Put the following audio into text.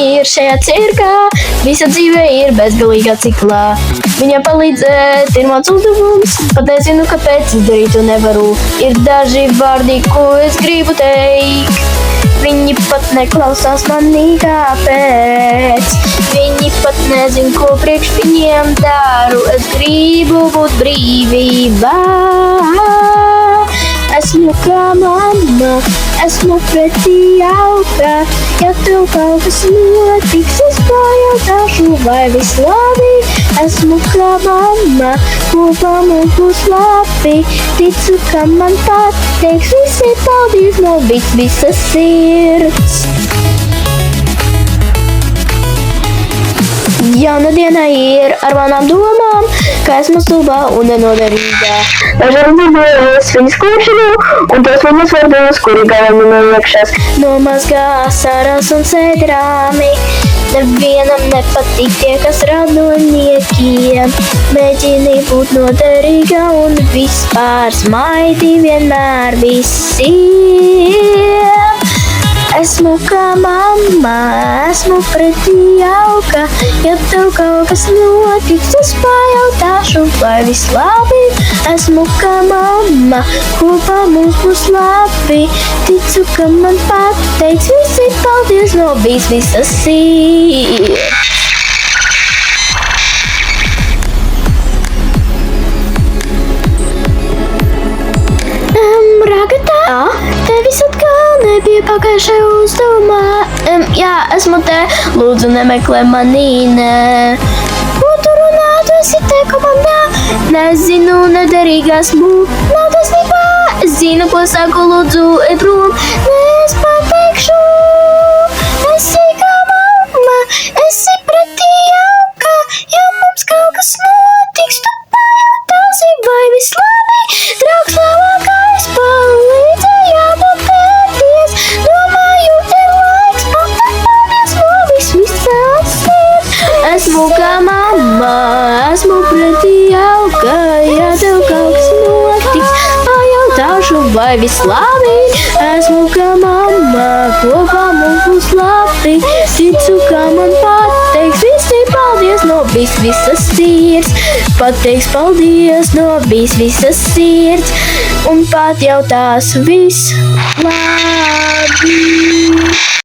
ir šajā cirkā, visa dzīve ir bezgalīgā ciklā. Viņam palīdzēt ir mans uzdevums, pat nezinu, kāpēc izdarīt to nevaru. Ir daži vārdi, ko es gribu teikt, viņi pat neklausās manī, kāpēc. Viņi pat nezin, ko priekš viņiem daru, es gribu būt brīvībā. Esmu kā mamma, esmu pretī jauka, ja tev kaut kas notiks, es pajautāšu, vai viss labi. Esmu kā mamma, kopā mums būs labi, ticu, ka man pateiks, visi paldies no visas sirds. Jauna diena ir ar manām domām, ka esmu stulbā un nenoderīgā. Dažreiz nedos viņas kliepšanu un tos viņas vārdos, kuri galam neliekšas. Nomazgā asaras un sēdrāmi, nevienam nepatīk tie, kas raud no niekiem. Mēģini būt noderīga un vispār smaidi vienmēr visiem. Esmu kā mamma, esmu pretī jauka, ja tev kaut kas notiks, es pajautāšu, vai viss labi. Esmu kā mamma, kopā mums būs labi, ticu, ka man pateiks, visi paldies no visas sirds. Ragatā, tevis atkal nebija pagājušajā uzdevumā. Jā, esmu te, lūdzu nemeklē manī, nē. Ko tu runā, tu esi te komandā? Nezinu, nederīga esmu, nav taisnībā. Es zinu, ko saku, lūdzu, ej prom, nē, es pateikšu. Esi kā mamma, esi pretī jauka, ja mums kaut kas notiks, tu pajautāsi, vai viss labi. Draugs labākais palīdzēja man pēties, domāju, ir laiks pateikt paldies no visas sirds. Esmu kā mamma, esmu pretī jauka, ja tev kaut kas notiks, pajautāšu, vai viss labi. Esmu kā mamma, kopā mums būs labi, ticu, ka man pateiks, visi paldies no visas sirds. Pateiks paldies no visas sirds un pat jautās viss labi.